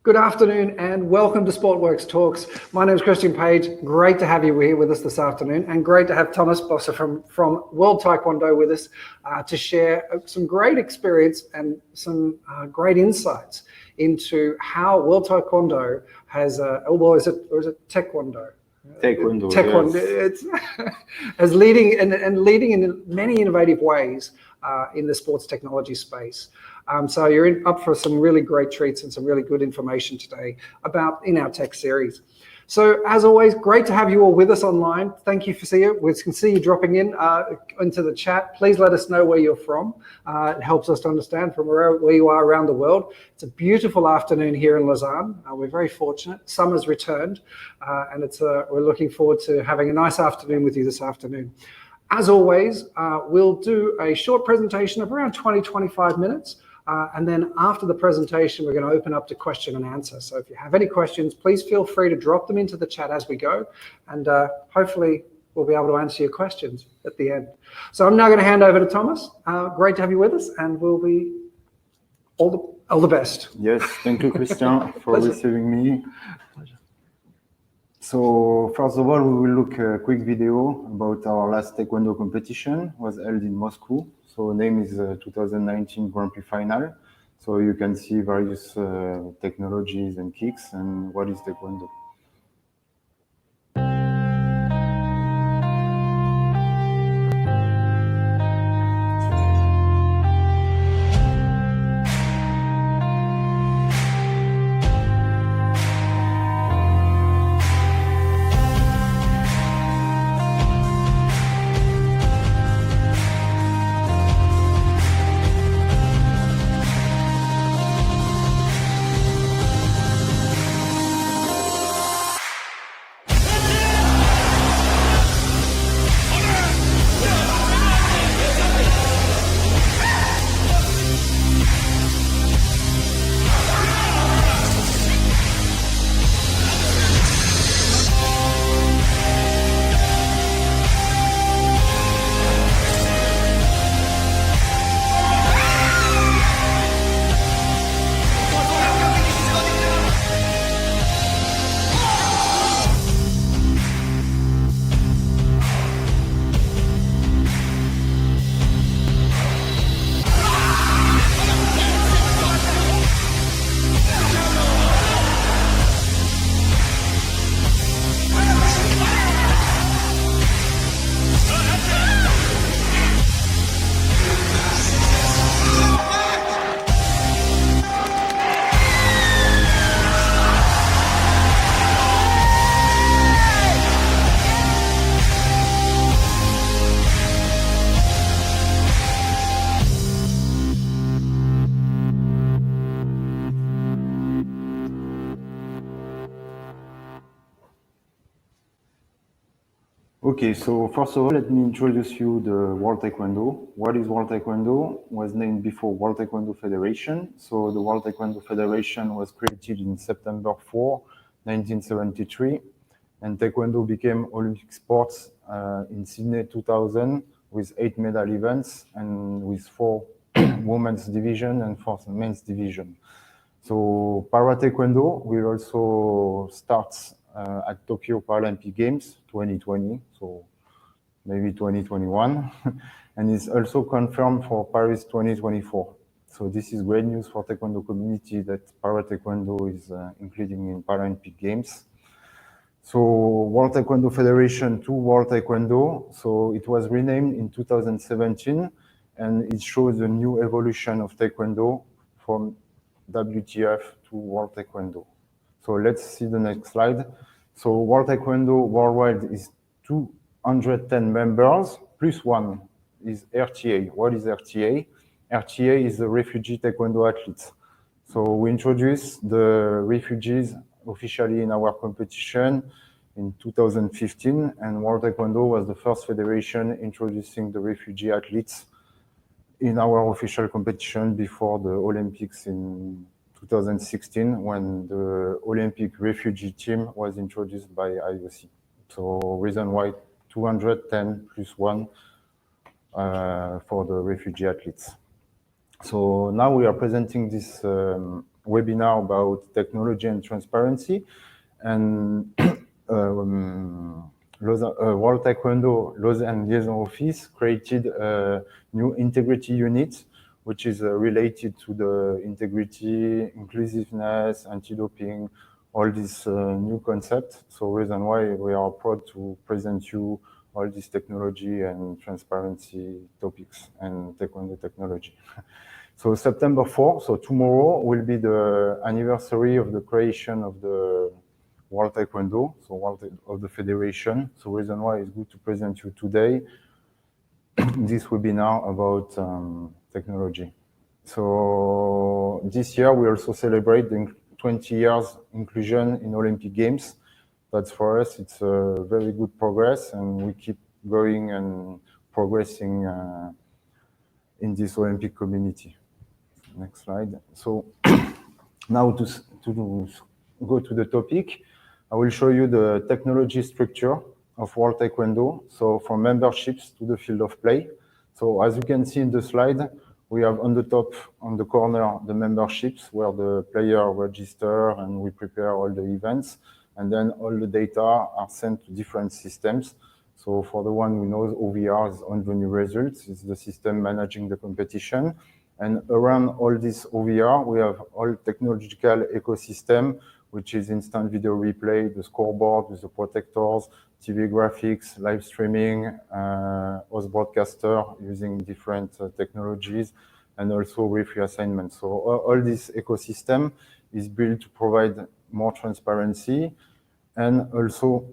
Good afternoon and welcome to SportWorks Talks. My name is Christian Page. Great to have you here with us this afternoon, and great to have Thomas Bosser from World Taekwondo with us to share some great experience and some great insights into how World Taekwondo has, or is it Tech-wondo? Tech-wondo, Tech-wondo. yes. It's as leading in many innovative ways in the sports technology space. So you're up for some really great treats and some really good information today in our tech series. So as always, great to have you all with us online. Thank you for seeing it. We can see you dropping into the chat. Please let us know where you're from. It helps us to understand from where you are around the world. It's a beautiful afternoon here in Lausanne. We're very fortunate. Summer's returned, and we're looking forward to having a nice afternoon with you this afternoon. As always, we'll do a short presentation of around 20-25 minutes. And then after the presentation, we're going to open up to question and answer. So if you have any questions, please feel free to drop them into the chat as we go. And hopefully we'll be able to answer your questions at the end. So I'm now going to hand over to Thomas. Great to have you with us, and we'll be all the best. Yes, thank you, Christian, for receiving me. Pleasure. So first of all, we will look a quick video about our last Taekwondo competition. It was held in Moscow. So name is 2019 Grand Prix Final. So you can see various technologies and kicks and what is Taekwondo. Okay, so first of all, let me introduce you the World Taekwondo. What is World Taekwondo? It was named before World Taekwondo Federation. So the World Taekwondo Federation was created in September 4, 1973, and Taekwondo became Olympic sports in Sydney 2000 with 8 medal events and with 4 women's division and 4 men's division. So Para Taekwondo will also start at Tokyo Paralympic Games 2020, so maybe 2021, and it's also confirmed for Paris 2024. So this is great news for Taekwondo community that Para Taekwondo is including in Paralympic Games. So World Taekwondo Federation to World Taekwondo, so it was renamed in 2017, and it shows a new evolution of Taekwondo from WTF to World Taekwondo. So let's see the next slide. So World Taekwondo worldwide is 210 members, plus 1 is RTA. What is RTA? RTA is the refugee Taekwondo athletes. So we introduced the refugees officially in our competition in 2015, and World Taekwondo was the first federation introducing the refugee athletes in our official competition before the Olympics in 2016, when the Olympic refugee team was introduced by IOC. So reason why 210 plus 1 for the refugee athletes. So now we are presenting this webinar about technology and transparency. And World Taekwondo Lausanne Liaison office created a new integrity unit, which is related to the integrity, inclusiveness, anti-doping, all these new concepts. So reason why we are proud to present you all this technology and transparency topics and Taekwondo technology. So September 4, so tomorrow will be the anniversary of the creation of the World Taekwondo, so of the Federation. So reason why it's good to present you today this webinar about technology. So this year we also celebrate the 20 years inclusion in Olympic Games. But for us, it's a very good progress, and we keep going and progressing in this Olympic community. Next slide. So now to go to the topic, I will show you the technology structure of World Taekwondo. So from memberships to the field of play. So as you can see in the slide, we have on the top, on the corner, the memberships where the player register and we prepare all the events. And then all the data are sent to different systems. So for the one who knows, OVR is on-venue results. It's the system managing the competition. And around all this OVR, we have all technological ecosystem, which is instant video replay, the scoreboard with the protectors, TV graphics, live streaming, host broadcaster using different technologies, and also referee assignment. So all this ecosystem is built to provide more transparency and also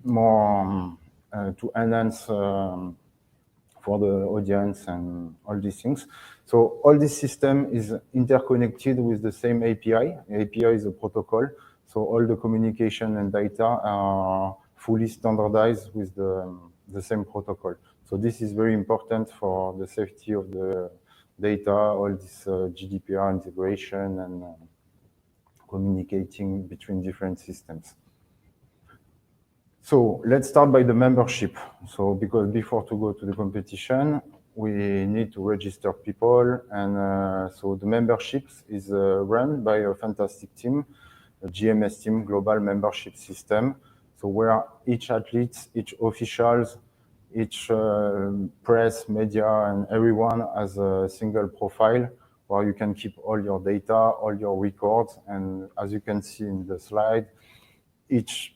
more to enhance for the audience and all these things. So all this system is interconnected with the same API. API is a protocol. So all the communication and data are fully standardized with the same protocol. So this is very important for the safety of the data, all this GDPR integration and communicating between different systems. So let's start by the membership. So because before to go to the competition, we need to register people. And so the memberships is run by a fantastic team, a GMS team, Global Membership System. So where each athlete, each officials, each press, media, and everyone has a single profile where you can keep all your data, all your records. And as you can see in the slide, each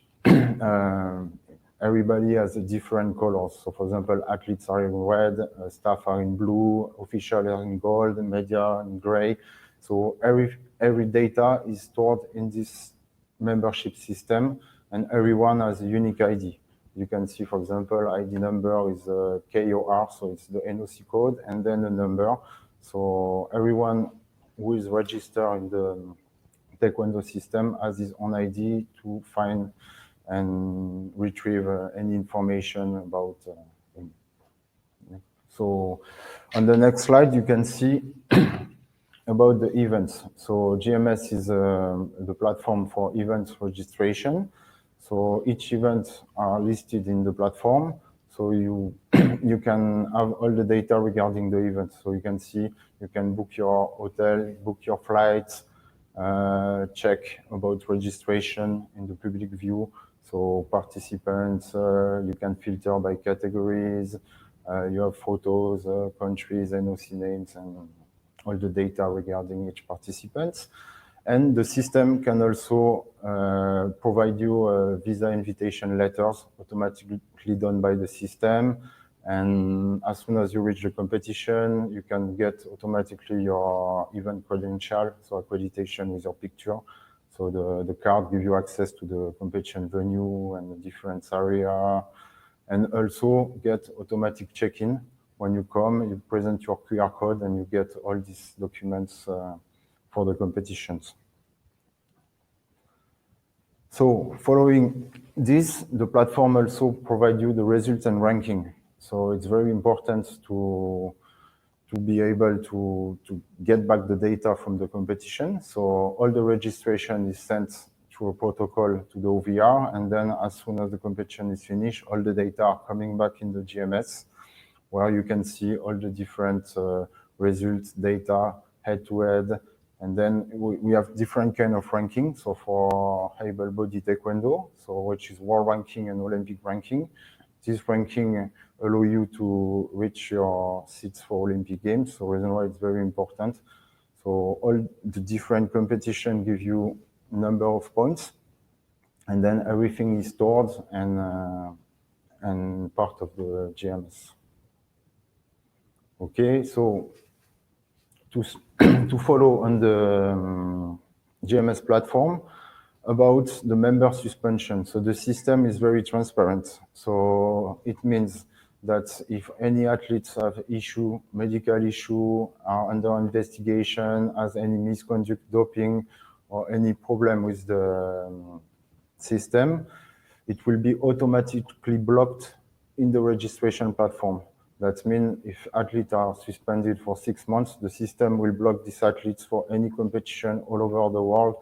everybody has a different colors. So for example, athletes are in red, staff are in blue, officials are in gold, media in gray. So every data is stored in this membership system, and everyone has a unique ID. You can see, for example, ID number is KOR, so it's the NOC code, and then a number. So everyone who is registered in the Taekwondo system has his own ID to find and retrieve any information about him. So on the next slide, you can see about the events. So GMS is the platform for events registration. So each event are listed in the platform. So you can have all the data regarding the event. So you can see, you can book your hotel, book your flights, check about registration in the public view. So participants, you can filter by categories. You have photos, countries, NOC names, and all the data regarding each participant. And the system can also provide you visa invitation letters automatically done by the system. And as soon as you reach the competition, you can get automatically your event credential, so accreditation with your picture. So the card gives you access to the competition venue and the different area, and also get automatic check-in. When you come, you present your QR code and you get all these documents for the competitions. So following this, the platform also provides you the results and ranking. So it's very important to be able to get back the data from the competition. So all the registration is sent through a protocol to the OVR, and then as soon as the competition is finished, all the data are coming back in the GMS, where you can see all the different results, data, head-to-head, And then we have different kind of ranking. So for able body taekwondo, so which is world ranking and Olympic ranking, this ranking allow you to reach your seats for Olympic Games. So reason why it's very important. So all the different competition give you number of points, and then everything is stored and part of the GMS. Okay, so to follow on the GMS platform about the member suspension. So the system is very transparent. So it means that if any athletes have issue, medical issue, are under investigation, has any misconduct, doping, or any problem with the system, it will be automatically blocked in the registration platform. That means if athletes are suspended for 6 months, the system will block these athletes for any competition all over the world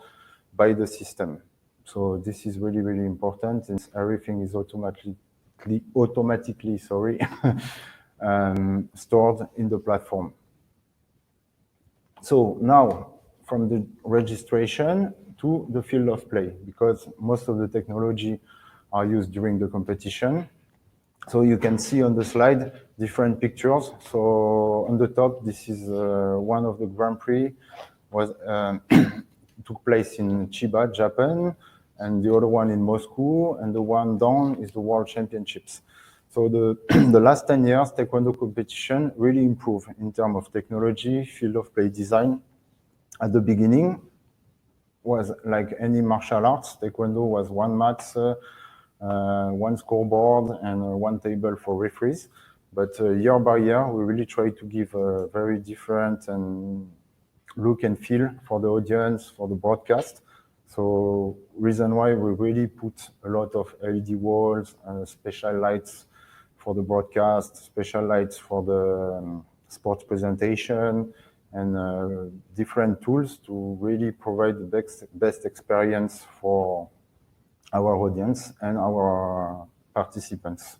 by the system. So this is really, really important, and everything is automatically stored in the platform. So now, from the registration to the field of play, because most of the technology are used during the competition. So you can see on the slide different pictures. So on the top, this is one of the Grand Prix was took place in Chiba, Japan, and the other one in Moscow, and the one down is the World Championships. So the last 10 years, Taekwondo competition really improved in terms of technology, field of play design. At the beginning, was like any martial arts, Taekwondo was one mat, one scoreboard, and one table for referees. But year by year, we really try to give a very different and look and feel for the audience, for the broadcast. So reason why we really put a lot of LED walls, special lights for the broadcast, special lights for the sports presentation, and different tools to really provide the best experience for our audience and our participants.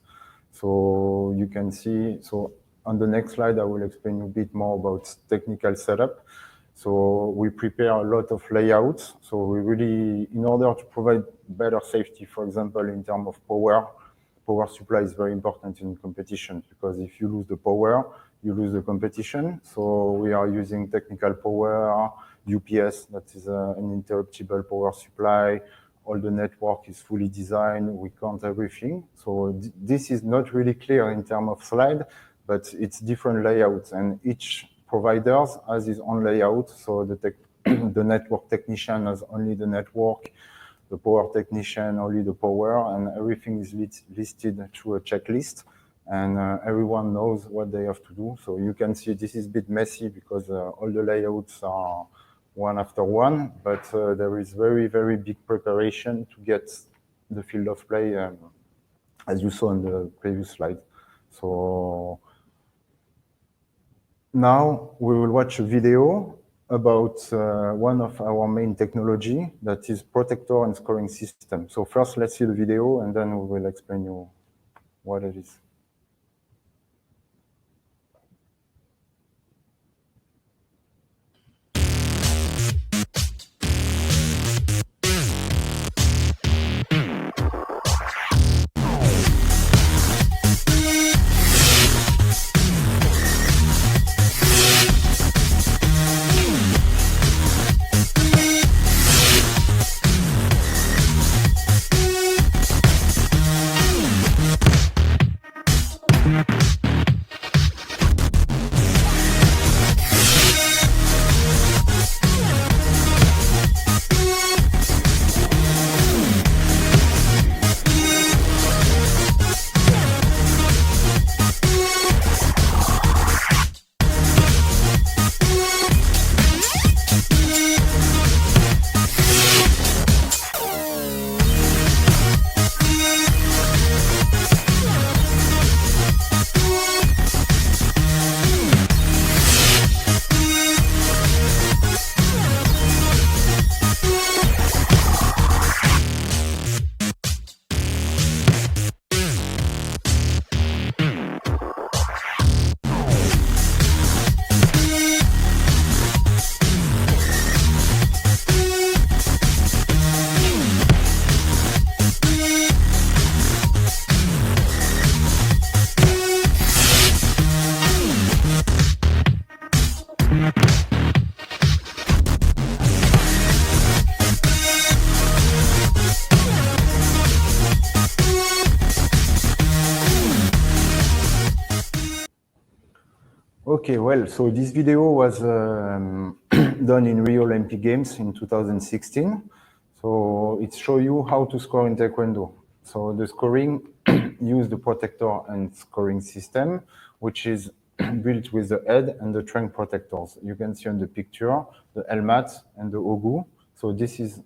So you can see, so on the next slide, I will explain a bit more about technical setup. So we prepare a lot of layouts. So we really, in order to provide better safety, for example, in terms of power supply is very important in competition, because if you lose the power, you lose the competition. So we are using technical power, UPS, that is an interruptible power supply. All the network is fully designed. We count everything. So this is not really clear in terms of slide, but it's different layouts, and each provider has his own layout. So the network technician has only the network, the power technician only the power, and everything is listed through a checklist, and everyone knows what they have to do. So you can see this is a bit messy because all the layouts are one after one, but there is very, very big preparation to get the field of play, as you saw in the previous slide. So now we will watch a video about one of our main technology, that is protector and scoring system. So first, let's see the video, and then we will explain you what it is. Okay, well, so this video was done in Rio Olympic Games in 2016. So it shows you how to score in Taekwondo. So the scoring use the protector and scoring system, which is built with the head and the trunk protectors. You can see on the picture the helmet and the ogu. So this is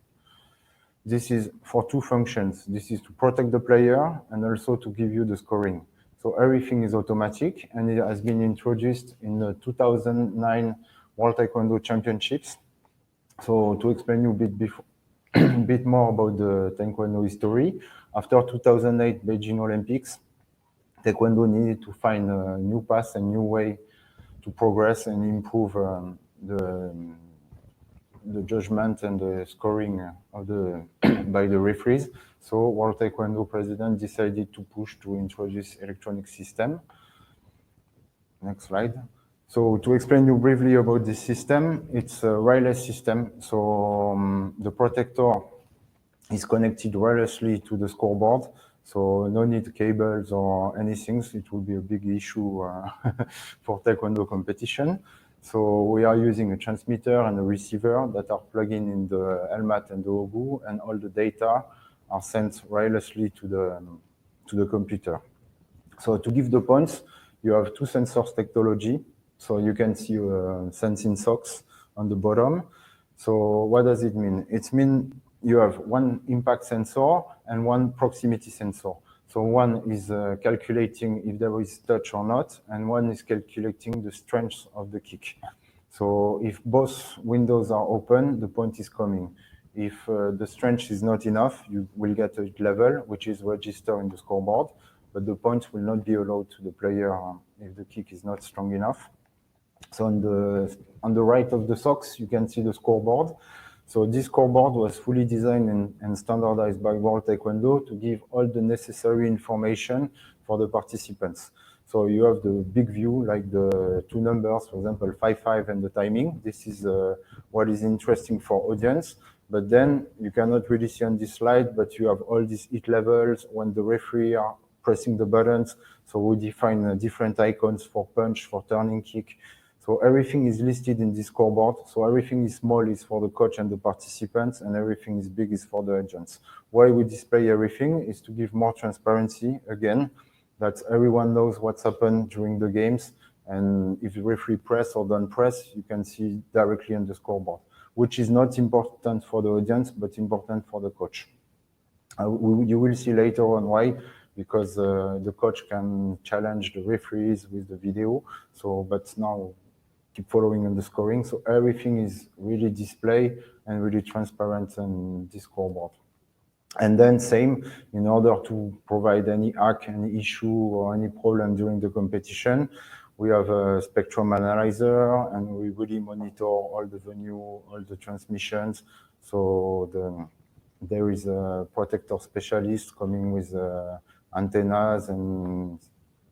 for two functions. This is to protect the player and also to give you the scoring. So everything is automatic, and it has been introduced in the 2009 World Taekwondo Championships. So to explain you a bit more about the Taekwondo history, after 2008 Beijing Olympics, Taekwondo needed to find a new path and new way to progress and improve the judgment and the scoring of the by the referees. So World Taekwondo president decided to push to introduce electronic system. Next slide. So to explain you briefly about this system, it's a wireless system. So the protector is connected wirelessly to the scoreboard. So no need cables or anything. It will be a big issue for Taekwondo competition. So we are using a transmitter and a receiver that are plugged in the helmet and the ogu, and all the data are sent wirelessly to the computer. So to give the points, you have two sensors technology. So you can see sensing socks on the bottom. So what does it mean? It means you have one impact sensor and one proximity sensor. So one is calculating if there is touch or not, and one is calculating the strength of the kick. So if both windows are open, the point is coming. If the strength is not enough, you will get a level, which is registered in the scoreboard, but the points will not be allowed to the player if the kick is not strong enough. So on the right of the socks, you can see the scoreboard. So this scoreboard was fully designed and standardized by World Taekwondo to give all the necessary information for the participants. So you have the big view, like the two numbers, for example, 5-5 and the timing. This is what is interesting for audience. But then you cannot really see on this slide, but you have all these hit levels when the referee are pressing the buttons. So we define different icons for punch, for turning kick. So everything is listed in this scoreboard. So everything is small is for the coach and the participants, and everything is big is for the agents. Why we display everything is to give more transparency, again, that everyone knows what's happened during the games. And if the referee press or don't press, you can see directly on the scoreboard, which is not important for the audience, but important for the coach. You will see later on why, because the coach can challenge the referees with the video. So, but now keep following on the scoring. So everything is really displayed and really transparent on this scoreboard. And then same, in order to provide any hack, any issue or any problem during the competition, we have a spectrum analyzer, and we really monitor all the venue, all the transmissions. So there is a protector specialist coming with antennas and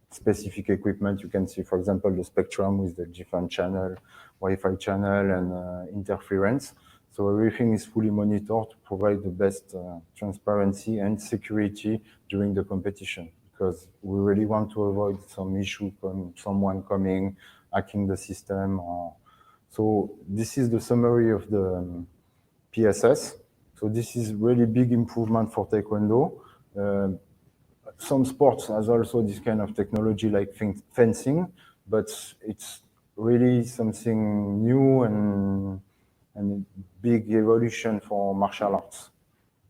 specific equipment. You can see, for example, the spectrum with the different channel, Wi-Fi channel, and interference. So everything is fully monitored to provide the best transparency and security during the competition, because we really want to avoid some issue from someone coming, hacking the system. So this is the summary of the PSS. So this is really big improvement for Taekwondo. Some sports has also this kind of technology like fencing, but it's really something new and a big evolution for martial arts,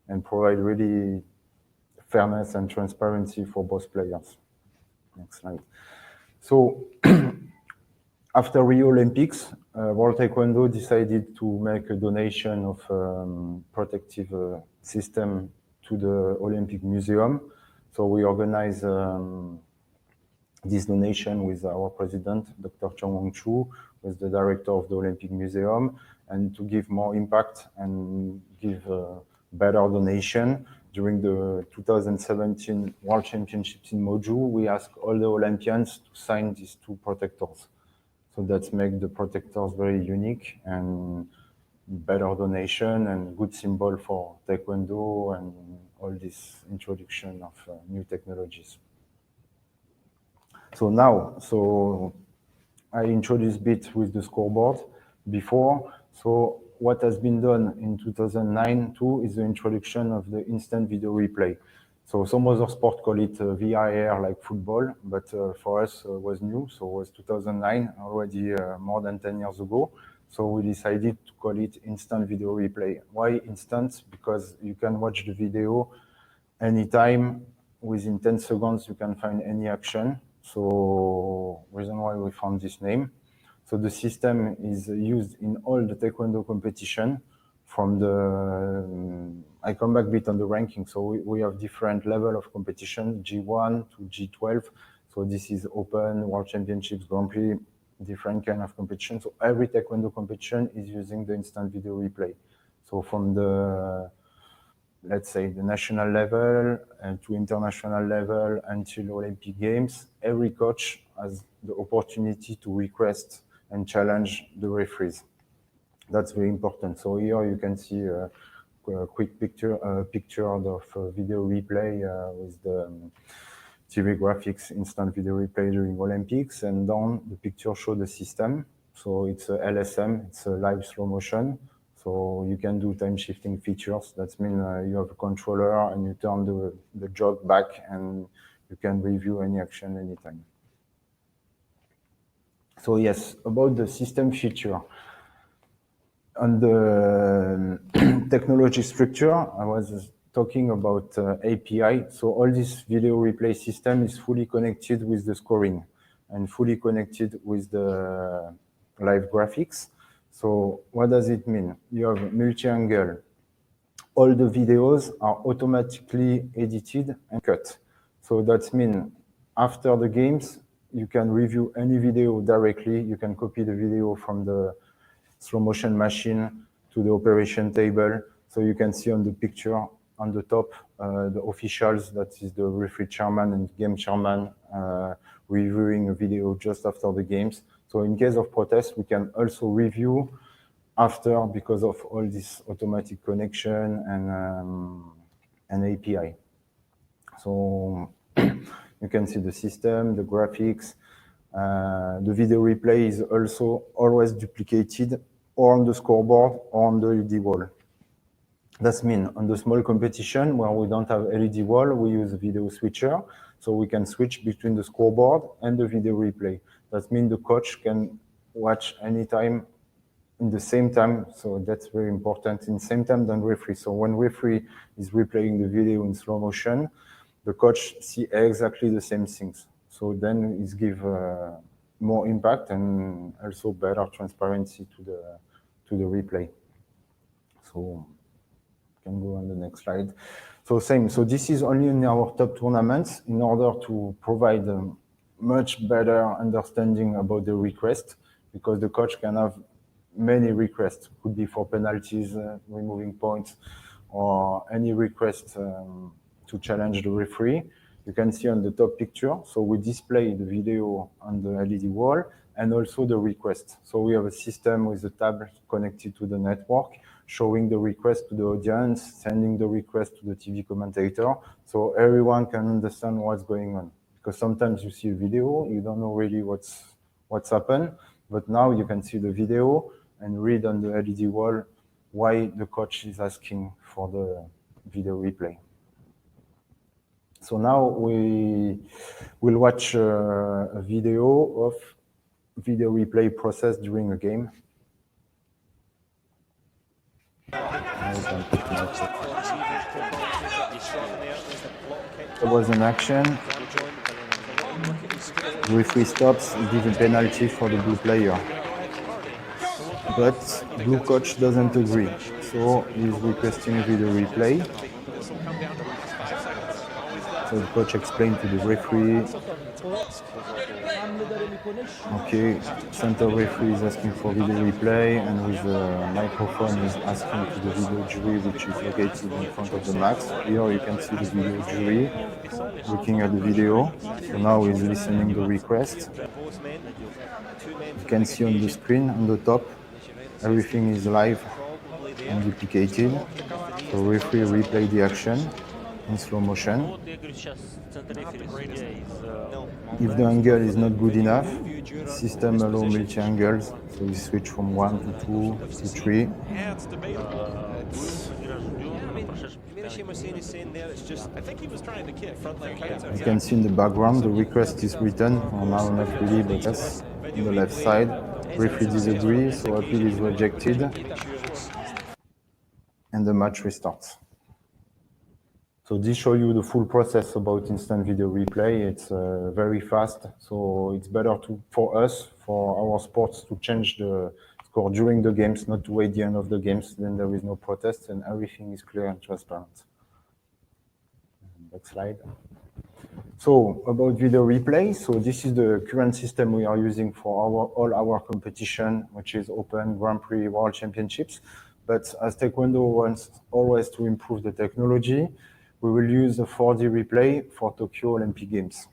and provide really fairness and transparency for both players. Next slide. So after Rio Olympics, World Taekwondo decided to make a donation of protective system to the Olympic Museum. So we organized this donation with our president, Dr. Chong Wong-Chu, with the director of the Olympic Museum, and to give more impact and give a better donation. During the 2017 World Championships in Moju, we asked all the Olympians to sign these two protectors. So that makes the protectors very unique and better donation and good symbol for Taekwondo and all this introduction of new technologies. So now, I introduced a bit with the scoreboard before. So what has been done in 2009 too is the introduction of the instant video replay. So some other sport call it VAR like football, but for us was new. So it was 2009, already more than 10 years ago. So we decided to call it instant video replay. Why instant? Because you can watch the video anytime. Within 10 seconds, you can find any action. So reason why we found this name. So the system is used in all the Taekwondo competition from the, I come back a bit on the ranking. So we have different level of competition, G1 to G12. So this is open, World Championships, Grand Prix, different kind of competition. So every Taekwondo competition is using the instant video replay. So from the, let's say, the national level and to international level until Olympic Games, every coach has the opportunity to request and challenge the referees. That's very important. So here you can see a quick picture of video replay with the TV graphics instant video replay during Olympics, and down the picture shows the system. So it's a LSM, it's a live slow motion. So you can do time shifting features. That means you have a controller and you turn the jog back and you can review any action anytime. So yes, about the system feature. On the technology structure, I was talking about API. So all this video replay system is fully connected with the scoring and fully connected with the live graphics. So what does it mean? You have multi-angle. All the videos are automatically edited and cut. So that means after the games, you can review any video directly. You can copy the video from the slow motion machine to the operation table. So you can see on the picture on the top, the officials, that is the referee chairman and game chairman, reviewing a video just after the games. So in case of protest, we can also review after because of all this automatic connection and API. So you can see the system, the graphics. The video replay is also always duplicated or on the scoreboard or on the LED wall. That means on the small competition where we don't have LED wall, we use a video switcher. So we can switch between the scoreboard and the video replay. That means the coach can watch anytime in the same time. So that's very important, in the same time than referee. So when referee is replaying the video in slow motion, the coach see exactly the same things. So then it gives more impact and also better transparency to the replay. So can go on the next slide. So same. So this is only in our top tournaments in order to provide a much better understanding about the request, because the coach can have many requests. Could be for penalties, removing points, or any request to challenge the referee. You can see on the top picture. So we display the video on the LED wall and also the request. So we have a system with a tab connected to the network, showing the request to the audience, sending the request to the TV commentator, so everyone can understand what's going on. Because sometimes you see a video, you don't know really what's happened, but now you can see the video and read on the LED wall why the coach is asking for the video replay. So now we will watch a video of video replay process during a game. There was an action. The referee stops, gives a penalty for the blue player. But blue coach doesn't agree, so he's requesting a video replay. So the coach explained to the referee, okay, center referee is asking for video replay, and with the microphone is asking to the video jury, which is located in front of the max. Here you can see the video jury looking at the video. So now he's listening the request. You can see on the screen on the top, everything is live and duplicated. So referee replay the action. in slow motion. Вот я говорю, сейчас центр рефери судья из If the angle is not good enough, system allow multi angles, so we switch from 1 to 2 to 3. You can see in the background the request is written, or now not really, but yes, on the left side. Referee disagrees, so appeal is rejected, and the match restarts. So this shows you the full process about instant video replay. It's very fast, so it's better for us, for our sports, to change the score during the games, not to wait the end of the games. Then there is no protest, and everything is clear and transparent. Next slide. So about video replay, so this is the current system we are using for all our competition, which is Open, Grand Prix, World Championships. But as Taekwondo wants always to improve the technology, we will use a 4D replay for Tokyo Olympic Games.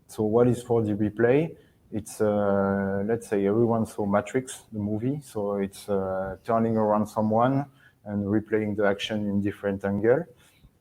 So what is 4D replay? It's, let's say everyone saw Matrix, the movie. So it's turning around someone and replaying the action in different angle.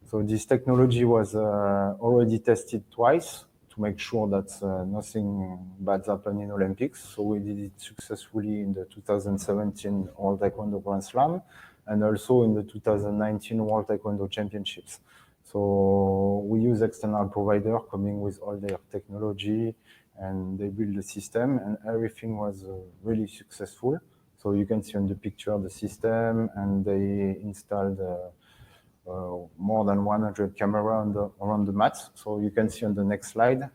So this technology was already tested twice to make sure that nothing bad happened in Olympics. So we did it successfully in the 2017 World Taekwondo Grand Slam and also in the 2019 World Taekwondo Championships. So we use external provider coming with all their technology, and they build the system, and everything was really successful. So you can see on the picture the system, and they installed more than 100 cameras around the mat. So you can see on the next slide,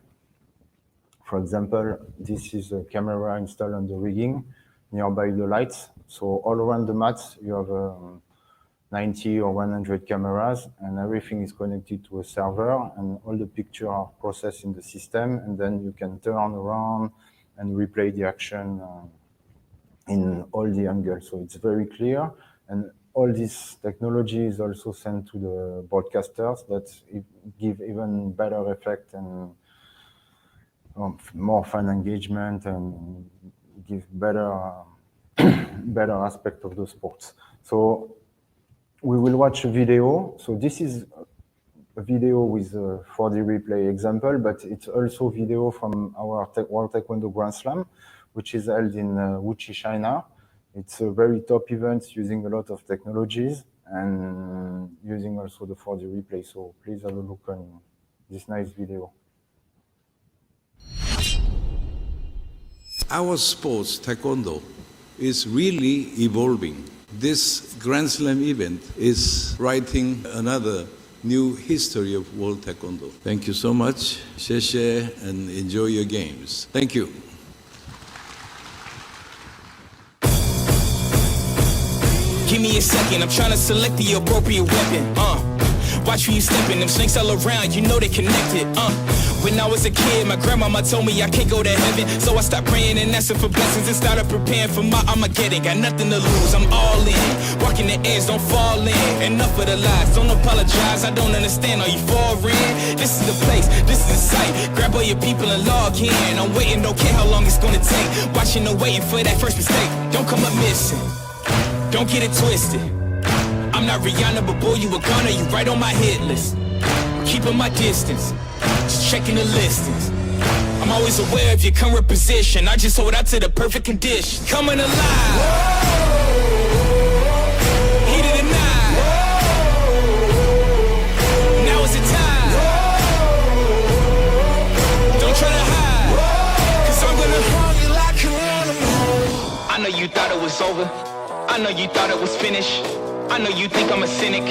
for example, this is a camera installed on the rigging nearby the lights. So all around the mat, you have 90 or 100 cameras, and everything is connected to a server, and all the pictures are processed in the system, and then you can turn around and replay the action in all the angles. So it's very clear, and all this technology is also sent to the broadcasters that give even better effect and more fan engagement and give better better aspect of the sports. So we will watch a video. So this is a video with a 4D replay example, but it's also video from our World Taekwondo Grand Slam, which is held in Wuxi, China. It's a very top event using a lot of technologies and using also the 4D replay. So please have a look on this nice video. Our sports, Taekwondo, is really evolving. This Grand Slam event is writing another new history of World Taekwondo. Thank you so much. 谢谢 and enjoy your games. Thank you. Give me a second, I'm trying to select the appropriate weapon. Watch who you stepping, them snakes all around, you know they connected. When I was a kid, my grandmama told me I can't go to heaven, so I stopped praying and asking for blessings and started preparing for my Armageddon. Got nothing to lose, I'm all in. Walking the edge, don't fall in. Enough of the lies, don't apologize. I don't understand, are you foreign? This is the place, this is the site. Grab all your people and log in. I'm waiting, don't care how long it's gonna take. Watching and waiting for that first mistake. Don't come up missing. Don't get it twisted. I'm not Rihanna, but boy, you a gunner, you right on my hit list. Keeping my distance, just checking the listings. I'm always aware of your current position. I just hold out to the perfect condition. Coming alive. Heat of the night. Now is the time. Don't try to hide, 'cause I'm gonna hold you like an animal. I know you thought it was over. I know you thought it was finished. I know you think I'm a cynic,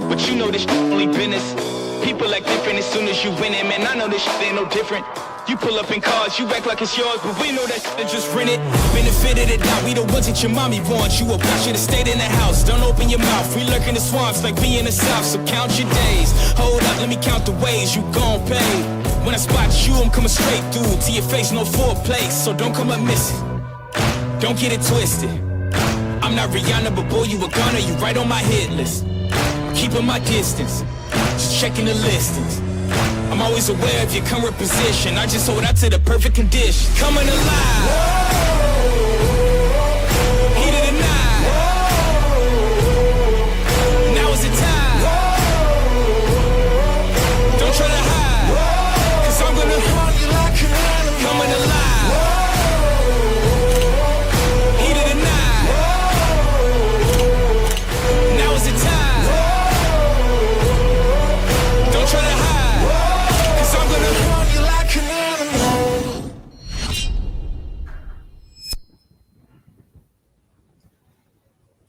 but you know this shit only business. People act different as soon as you win it, man. I know this shit ain't no different. You pull up in cars, you act like it's yours, but we know that shit just rent it. Benefit of the doubt, we the ones that your mommy wants. You a bitch, should've stayed in the house. Don't open your mouth, we lurk in the swamps like we in the south. So count your days. Hold up, let me count the ways you gon' pay. When I spot you, I'm coming straight through to your face, no foreplay. So don't come up missing. Don't get it twisted. I'm not Rihanna, but boy, you a gunner, you right on my hit list. Keeping my distance, just checking the listings. I'm always aware of your current position. I just hold out to the perfect condition. Coming alive. Heat of the night. Now is the time.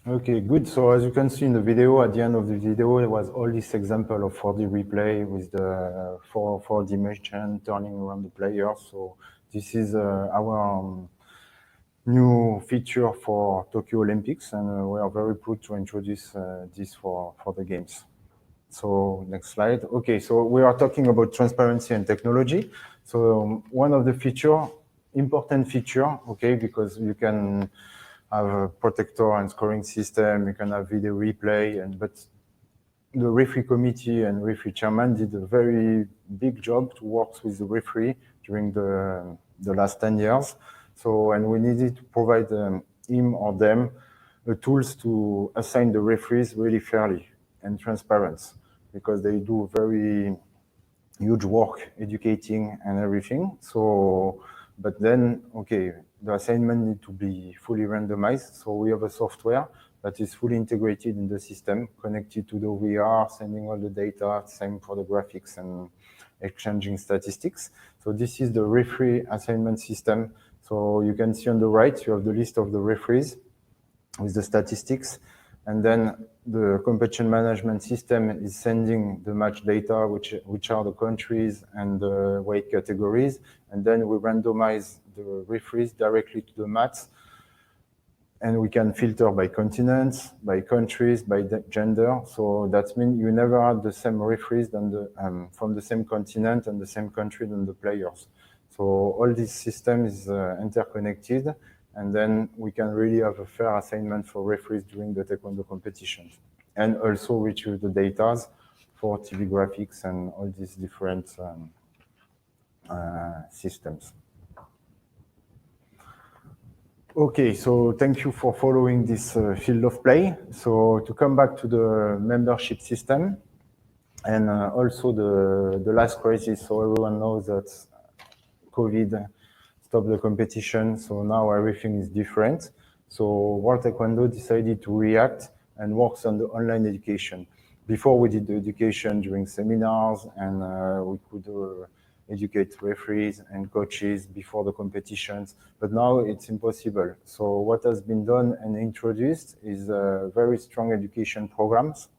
Okay, good. So as you can see in the video, at the end of the video, there was all this example of 4D replay with the four dimension turning around the player. So this is our new feature for Tokyo Olympics, and we are very proud to introduce this for the games. So next slide. Okay, so we are talking about transparency and technology. So one of the important feature, okay, because you can have a protector and scoring system, you can have video replay, but the referee committee and referee chairman did a very big job to work with the referee during the last 10 years. So, and we needed to provide him or them the tools to assign the referees really fairly and transparent, because they do very huge work educating and everything. So, but then, okay, the assignment need to be fully randomized. So we have a software that is fully integrated in the system, connected to the VR, sending all the data, same for the graphics and exchanging statistics. So this is the referee assignment system. So you can see on the right, you have the list of the referees with the statistics. And then the competition management system is sending the match data, which are the countries and the weight categories. And then we randomize the referees directly to the mats. And we can filter by continents, by countries, by gender. So that means you never have the same referees from the same continent and the same country than the players. So all this system is interconnected. And then we can really have a fair assignment for referees during the Taekwondo competitions. And also retrieve the data for TV graphics and all these different systems. Okay, so thank you for following this field of play. So to come back to the membership system and also the last crisis, so everyone knows that COVID stopped the competition, so now everything is different. So World Taekwondo decided to react and works on the online education. Before we did the education during seminars, and we could educate referees and coaches before the competitions, but now it's impossible. So what has been done and introduced is very strong education programs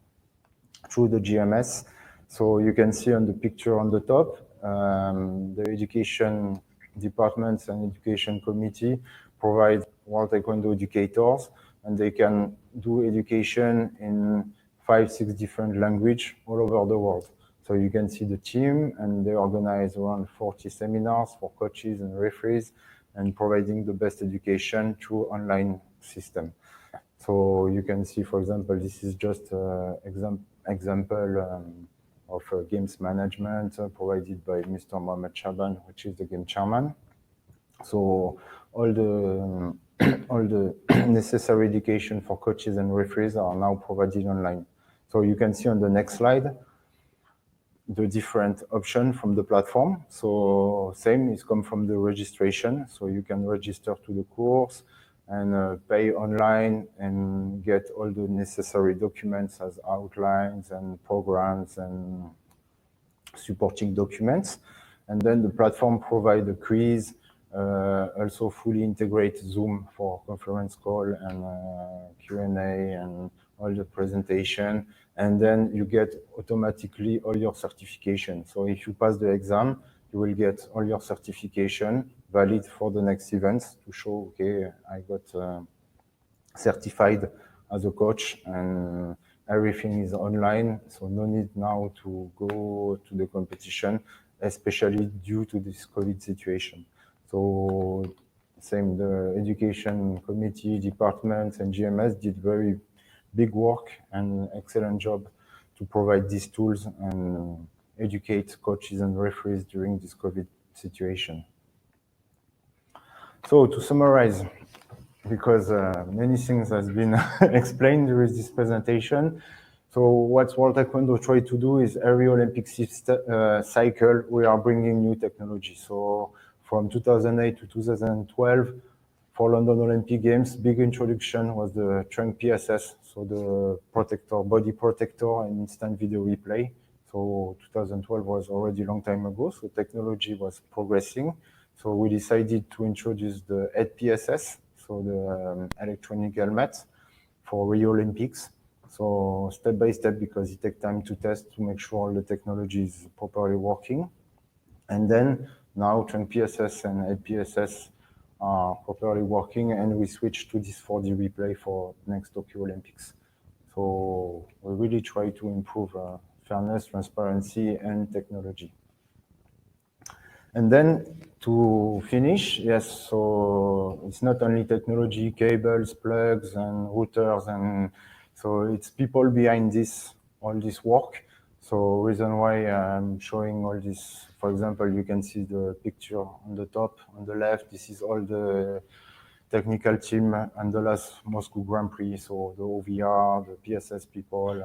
through the GMS. So you can see on the picture on the top, the education departments and education committee provide World Taekwondo educators, and they can do education in 5-6 different languages all over the world. So you can see the team, and they organize around 40 seminars for coaches and referees, and providing the best education through online system. So you can see, for example, this is just an example of games management provided by Mr. Mohamed Shaban, which is the game chairman. So all the necessary education for coaches and referees are now provided online. So you can see on the next slide the different options from the platform. So same is come from the registration. So you can register to the course and pay online and get all the necessary documents as outlines and programs and supporting documents. And then the platform provides a quiz, also fully integrate Zoom for conference call and Q&A and all the presentation. And then you get automatically all your certification. So if you pass the exam, you will get all your certification valid for the next events to show, okay, I got certified as a coach, and everything is online. So no need now to go to the competition, especially due to this COVID situation. So same, the education committee, departments, and GMS did very big work and excellent job to provide these tools and educate coaches and referees during this COVID situation. So to summarize, because many things has been explained during this presentation. So what World Taekwondo try to do is every Olympic cycle, we are bringing new technology. So from 2008 to 2012, for London Olympic Games, big introduction was the trunk PSS, so the protector, body protector and instant video replay. So 2012 was already a long time ago, so technology was progressing. So we decided to introduce the head PSS, so the electronic helmet for Rio Olympics. So step by step, because it takes time to test to make sure all the technology is properly working. And then now Trunk PSS and LPSS are properly working, and we switch to this 4D replay for next Tokyo Olympics. So we really try to improve fairness, transparency, and technology. And then to finish, yes, so it's not only technology, cables, plugs, and routers, and so it's people behind this, all this work. So reason why I'm showing all this, for example, you can see the picture on the top, on the left, this is all the technical team and the last Moscow Grand Prix, so the OVR, the PSS people,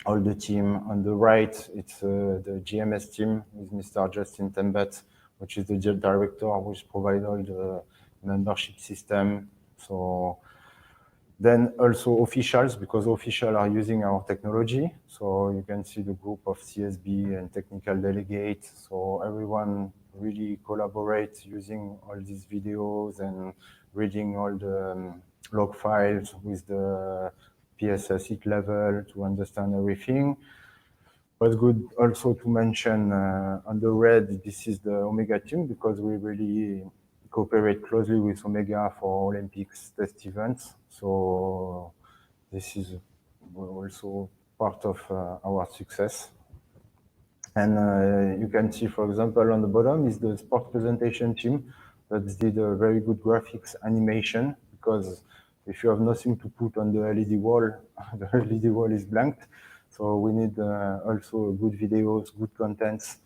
all the team. On the right, it's the GMS team with Mr. Justin Tembet, which is the director, which provides all the membership system. So then also officials, because officials are using our technology. So you can see the group of CSB and technical delegates. So everyone really collaborates using all these videos and reading all the log files with the PSS hit level to understand everything. But good also to mention on the red, this is the Omega team, because we really cooperate closely with Omega for Olympics test events. So this is also part of our success. And you can see, for example, on the bottom is the sport presentation team that did a very good graphics animation, because if you have nothing to put on the LED wall, the LED wall is blanked. So we need also good videos, good contents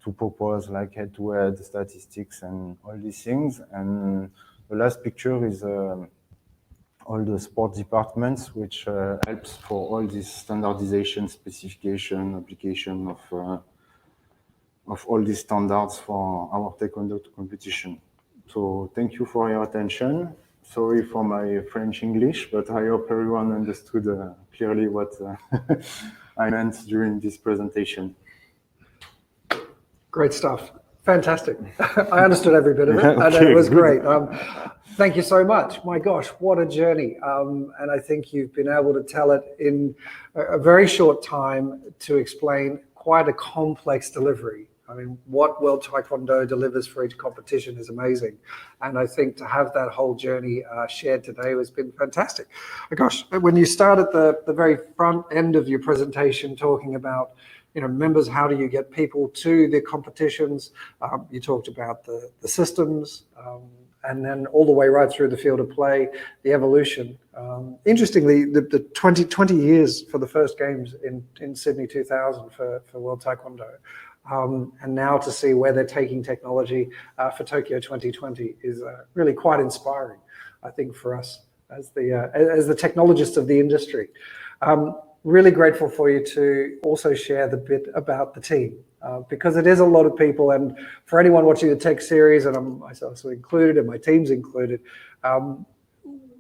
to propose, like head-to-head statistics and all these things. And the last picture is all the sport departments, which helps for all this standardization, specification, application of all these standards for our Taekwondo competition. So thank you for your attention. Sorry for my French English, but I hope everyone understood clearly what I meant during this presentation. Great stuff. Fantastic. I understood every bit of it, and Okay, it was good. great. Thank you so much. My gosh, what a journey. And I think you've been able to tell it in a very short time to explain quite a complex delivery. I mean, what World Taekwondo delivers for each competition is amazing. And I think to have that whole journey shared today has been fantastic. Gosh, when you start at the very front end of your presentation talking about, members, how do you get people to the competitions? You talked about the systems, and then all the way right through the field of play, the evolution. Interestingly, the 20 years for the first games in Sydney 2000 for World Taekwondo. And now to see where they're taking technology for Tokyo 2020 is really quite inspiring, I think, for us as the technologists of the industry. Really grateful for you to also share the bit about the team, because it is a lot of people. And for anyone watching the Tech series, and I'm myself included and my team's included,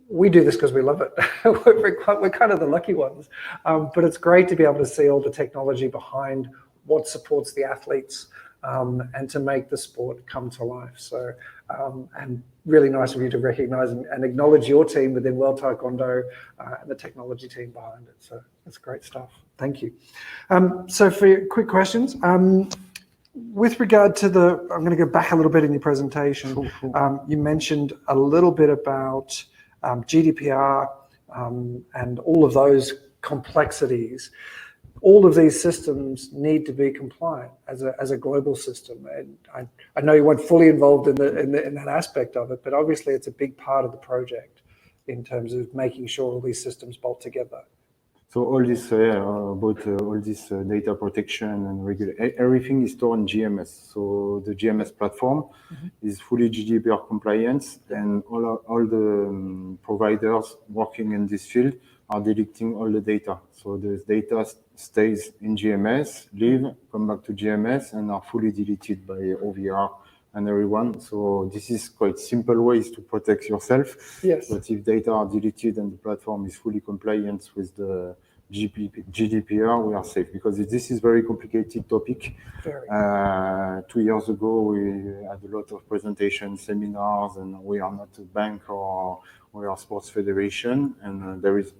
we do this because we love it. We're kind of the lucky ones. But it's great to be able to see all the technology behind what supports the athletes, and to make the sport come to life. So, and really nice of you to recognize and acknowledge your team within World Taekwondo and the technology team behind it. So that's great stuff. Thank you. So for your quick questions, with regard to I'm going to go back a little bit in your presentation. Sure. You mentioned a little bit about GDPR and all of those complexities. All of these systems need to be compliant as a global system, and I know you weren't fully involved in that aspect of it, but obviously it's a big part of the project in terms of making sure all these systems bolt together. So all this about all this data protection and everything is stored in GMS. So the GMS platform is fully GDPR compliant, and all the providers working in this field are deleting all the data. So the data stays in GMS, come back to GMS, and are fully deleted by OVR and everyone. So this is quite simple ways to protect yourself. Yes. But if data are deleted and the platform is fully compliant with the GDPR, we are safe, because this is very complicated topic. Very. 2 years ago, we had a lot of presentations, seminars, and we are not a bank or we are a sports federation, and there is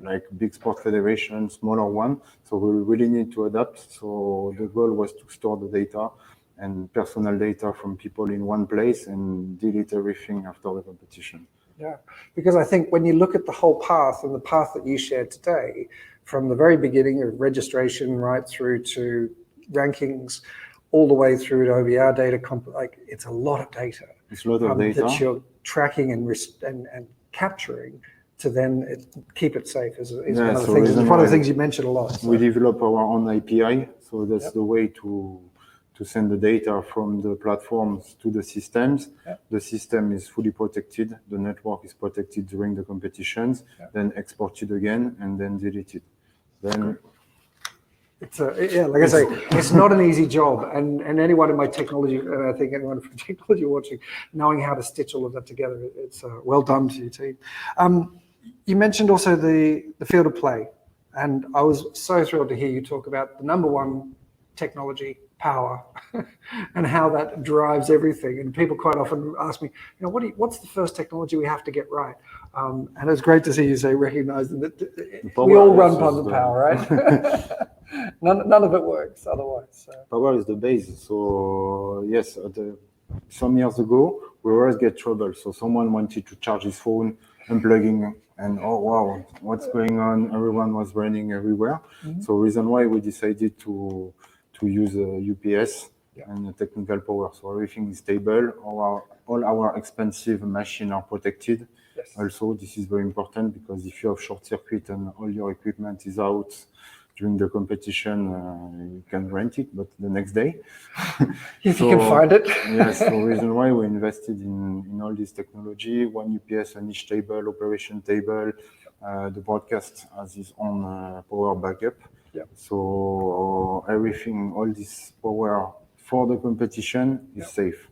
like big sports federation, smaller one. So we really need to adapt. So the goal was to store the data and personal data from people in one place and delete everything after the competition. Yeah, because I think when you look at the whole path and the path that you shared today, from the very beginning of registration right through to rankings, all the way through to OBR data, like it's a lot of data. It's a lot of data that you're tracking and capturing to then keep it safe is one of the things. It's one of the things you mentioned a lot. So. We develop our own API, so that's the way to send the data from the platforms to the systems. The system is fully protected. The network is protected during the competitions, then exported again and then deleted. Then it's like I say, it's not an easy job. And anyone in my technology, and I think anyone from technology watching, knowing how to stitch all of that together, it's well done to you, team. You mentioned also the field of play, and I was so thrilled to hear you talk about the number one technology, power, and how that drives everything. And people quite often ask me, what's the first technology we have to get right? And it's great to see you say, recognizing that we all run on the power, right? none of it works otherwise. So. Power is the base. So yes, some years ago, we always get trouble. So someone wanted to charge his phone, unplugging, and oh wow, what's going on? Everyone was running everywhere. So reason why we decided to use UPS and technical power. So everything is stable. All our expensive machines are protected. Yes. Also, this is very important because if you have short circuit and all your equipment is out during the competition, you can rent it, but the next day. If you can find it. Yes, so reason why we invested in all this technology, one UPS on each table, operation table, the broadcast has its own power backup. Yeah. So everything, all this power for the competition is safe.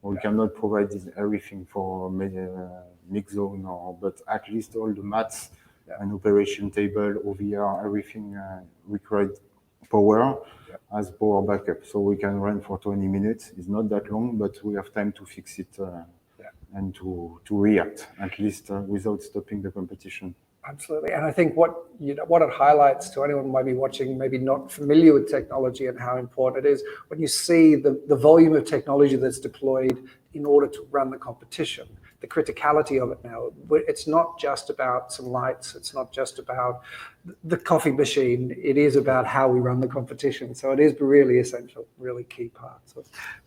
We cannot provide everything for mix zone, but at least all the mats and operation table, OVR, everything required power as power backup. So we can run for 20 minutes. It's not that long, but we have time to fix it and to react, at least without stopping the competition. Absolutely. And I think what it highlights to anyone who might be watching, maybe not familiar with technology and how important it is, when you see the volume of technology that's deployed in order to run the competition, the criticality of it now. It's not just about some lights. It's not just about the coffee machine. It is about how we run the competition. So it is really essential, really key part. So,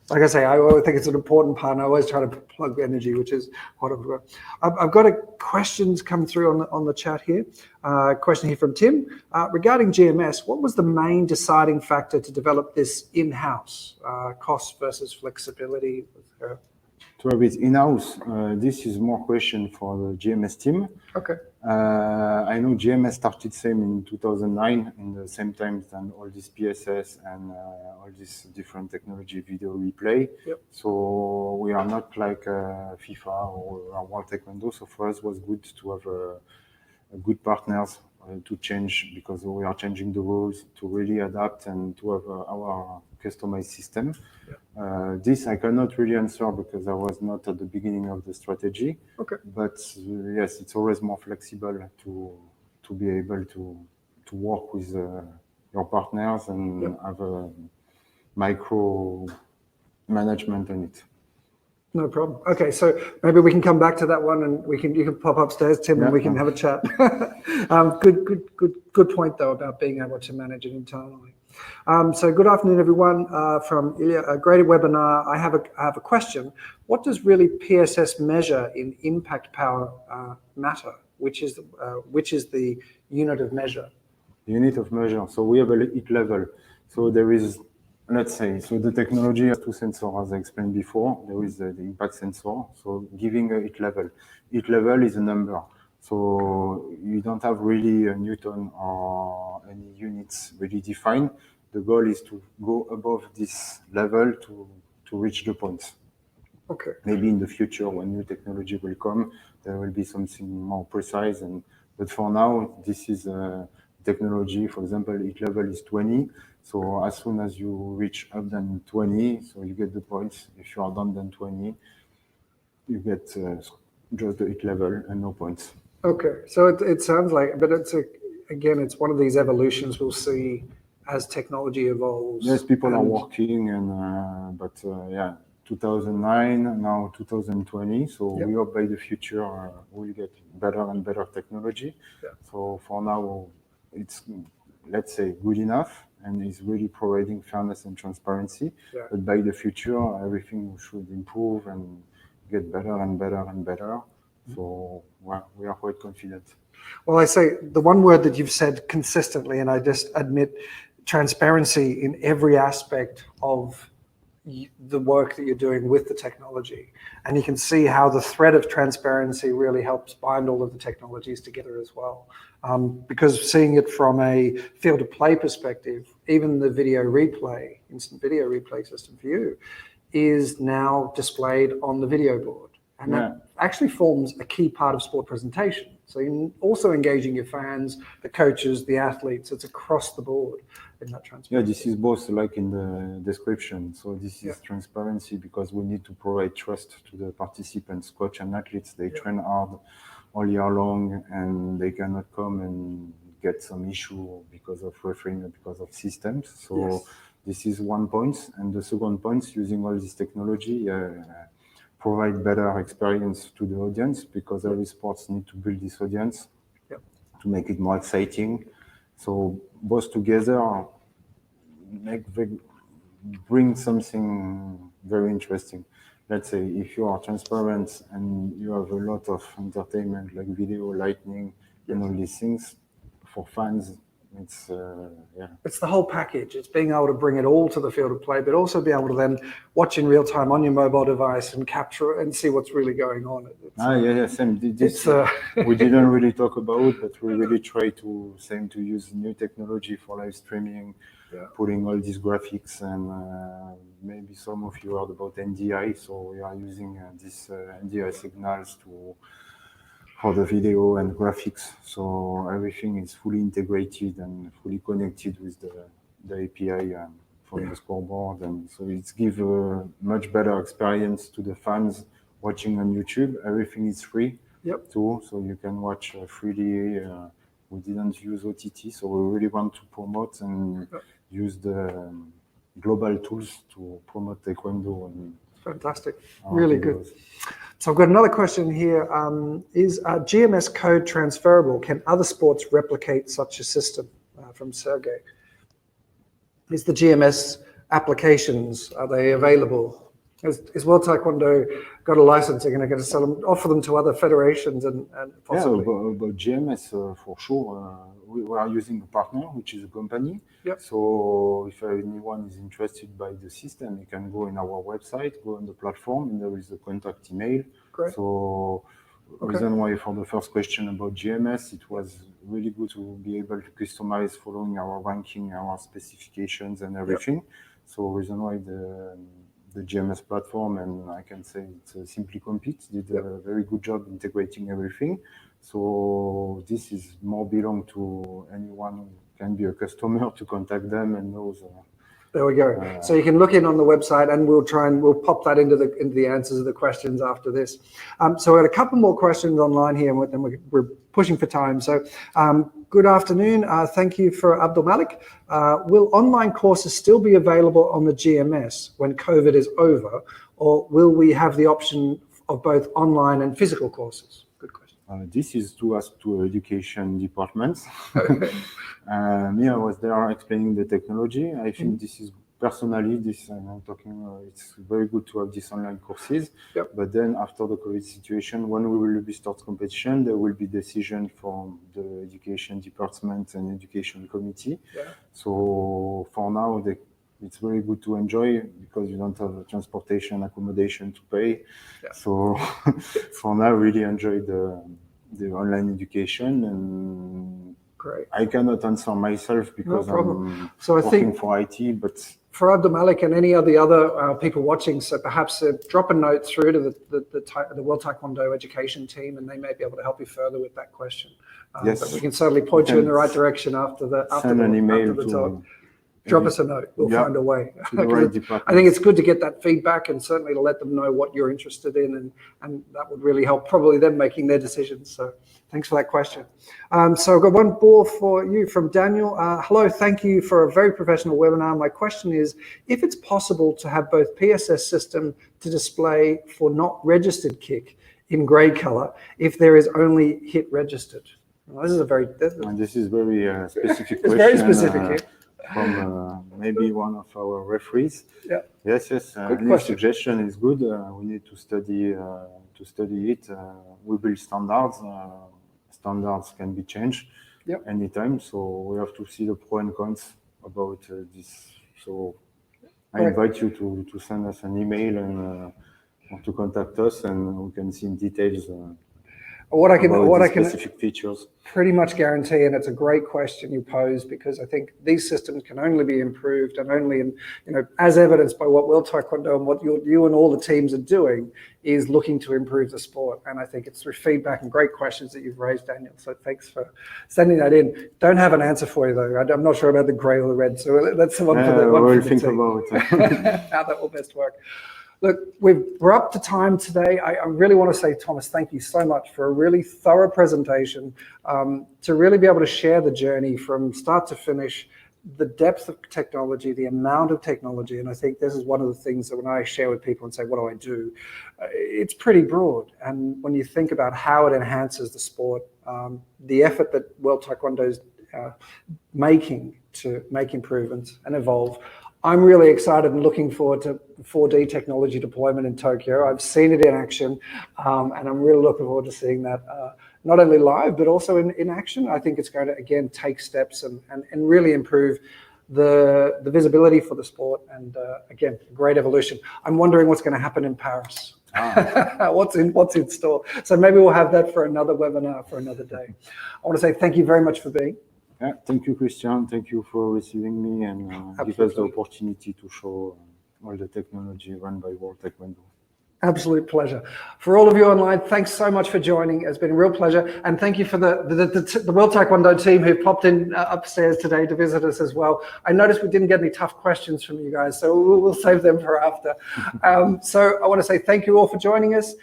like I say, I always think it's an important part, and I always try to plug energy, which is what I've got. Questions come through on the chat here. Question here from Tim. Regarding GMS, what was the main deciding factor to develop this in-house? Cost versus flexibility? To have it in-house, this is more question for the GMS team. Okay. I know GMS started same in 2009, in the same time than all this PSS and all this different technology video replay. Yep. So we are not like FIFA or World Taekwondo. So for us, it was good to have a good partners to change, because we are changing the rules to really adapt and to have our customized system. Yeah. This I cannot really answer because I was not at the beginning of the strategy. Okay. But yes, it's always more flexible to be able to work with your partners and have a micro management on it. No problem. Okay, so maybe we can come back to that one, and you can pop upstairs, Tim, and we can have a chat. Good point though about being able to manage it internally. So good afternoon, everyone. From Ilya, a great webinar. I have a question. What does really PSS measure in impact power matter? Which is the unit of measure? The unit of measure. So we have a heat level. So there is. Let's say, so the technology has two sensors, as I explained before. There is the impact sensor, so giving a heat level. Heat level is a number. So you don't have really a Newton or any units really defined. The goal is to go above this level to reach the points. Okay. Maybe in the future, when new technology will come, there will be something more precise. But for now, this is technology. For example, each level is 20. So as soon as you reach up than 20, so you get the points. If you are down than 20, you get just the each level and no points. Okay, so it sounds like, but again, it's one of these evolutions we'll see as technology evolves. Yes, people are working, and yeah, 2009, now 2020. So we hope by the future we'll get better and better technology. Yeah. So for now, it's, let's say, good enough, and it's really providing fairness and transparency. Yeah. But by the future, everything should improve and get better and better and better. So we are quite confident. Well, I say the one word that you've said consistently, and I just admit transparency in every aspect of the work that you're doing with the technology. And you can see how the thread of transparency really helps bind all of the technologies together as well. Because seeing it from a field of play perspective, even the video replay, instant video replay system for you, is now displayed on the video board. And that actually forms a key part of sport presentation. So you're also engaging your fans, the coaches, the athletes. It's across the board in that transparency. Yeah, this is both like in the description. So this is transparency because we need to provide trust to the participants, coach and athletes. They train hard all year long and they cannot come and get some issue because of refereeing or because of systems. So this is one point. And the second point, using all this technology, provide better experience to the audience because every sports need to build this audience to make it more exciting. So both together bring something very interesting. Let's say if you are transparent and you have a lot of entertainment like video, lightning, and all these things, for fans, it's It's the whole package. It's being able to bring it all to the field of play, but also be able to then watch in real time on your mobile device and capture and see what's really going on. Same. This we didn't really talk about, but we really try to use new technology for live streaming, putting all these graphics, and maybe some of you heard about NDI. So we are using these NDI signals for the video and graphics, so everything is fully integrated and fully connected with the API from the scoreboard, and so it gives a much better experience to the fans watching on YouTube. Everything is free too, so you can watch freely. We didn't use OTT, so we really want to promote and use the global tools to promote Taekwondo. And fantastic, really good. So I've got another question here. Is GMS code transferable? Can other sports replicate such a system? From Sergey. Is the GMS applications, are they available? Is World Taekwondo got a license? They're going to sell them, offer them to other federations and possibly? Yeah, about GMS, for sure. We are using a partner, which is a company. So if anyone is interested by the system, you can go in our website, go on the platform, and there is a contact email. Great. So reason why for the first question about GMS, it was really good to be able to customize following our ranking, our specifications and everything. So reason why the GMS platform, and I can say it's Simply Compete, did a very good job integrating everything. So this is more belong to anyone who can be a customer to contact them and knows. There we go. So you can look in on the website, and we'll pop that into the answers of the questions after this. So we had a couple more questions online here, and then we're pushing for time. So good afternoon. Thank you for Abdul Malik. Will online courses still be available on the GMS when COVID is over, or will we have the option of both online and physical courses? Good question. This is to ask to education departments. Me, I was there explaining the technology. I think this is personally, I'm talking, it's very good to have these online courses. But then after the COVID situation, when we will be start competition, there will be decision from the education department and education committee. So for now, it's very good to enjoy because you don't have transportation, accommodation to pay. So for now, really enjoy the online education, and Great. I cannot answer myself because I'm So I working think for IT, but for Abdulmalik and any of the other people watching, so perhaps drop a note through to the World Taekwondo education team, and they may be able to help you further with that question. Yes. But we can certainly point you in the right direction after the talk. Drop us a note. We'll find a way. To the right department. I think it's good to get that feedback and certainly to let them know what you're interested in, and that would really help probably them making their decisions. So thanks for that question. So I've got one more for you from Daniel. Hello, thank you for a very professional webinar. My question is, if it's possible to have both PSS system to display for not registered kick in gray color, if there is only hit registered. Well, this is a very specific it's question. very specific. From maybe one of our referees. Yeah. Yes. Any suggestion is good. We need to study it. We build standards. Standards can be changed anytime. So we have to see the pro and cons about this. So I invite you to send us an email and or to contact us, and we can see in details. What I can specific features pretty much guarantee, and it's a great question you pose, because I think these systems can only be improved, and only as evidenced by what World Taekwondo and what you and all the teams are doing is looking to improve the sport. And I think it's through feedback and great questions that you've raised, Daniel. So thanks for sending that in. Don't have an answer for you though. I'm not sure about the gray or the red. So that's the one for the one. We'll think about how that will best work. Look, we're up to time today. I really want to say, Thomas, thank you so much for a really thorough presentation, to really be able to share the journey from start to finish, the depth of technology, the amount of technology. And I think this is one of the things that when I share with people and say, what do I do? It's pretty broad. And when you think about how it enhances the sport, the effort that World Taekwondo is making to make improvements and evolve, I'm really excited and looking forward to 4D technology deployment in Tokyo. I've seen it in action, and I'm really looking forward to seeing that not only live, but also in action. I think it's going to, again, take steps and really improve the visibility for the sport, and again, great evolution. I'm wondering what's going to happen in Paris. What's in store. So maybe we'll have that for another webinar for another day. I want to say thank you very much for being. Yeah, thank you, Christian. Thank you for receiving me and give us the opportunity to show all the technology run by World Taekwondo. Absolute pleasure. For all of you online, thanks so much for joining. It's been a real pleasure. And thank you for the World Taekwondo team who popped in upstairs today to visit us as well. I noticed we didn't get any tough questions from you guys, so we'll save them for after. So I want to say thank you all for joining us.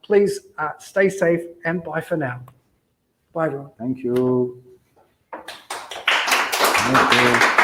Please stay safe, and bye for now. Bye, everyone. Thank you. Thank you.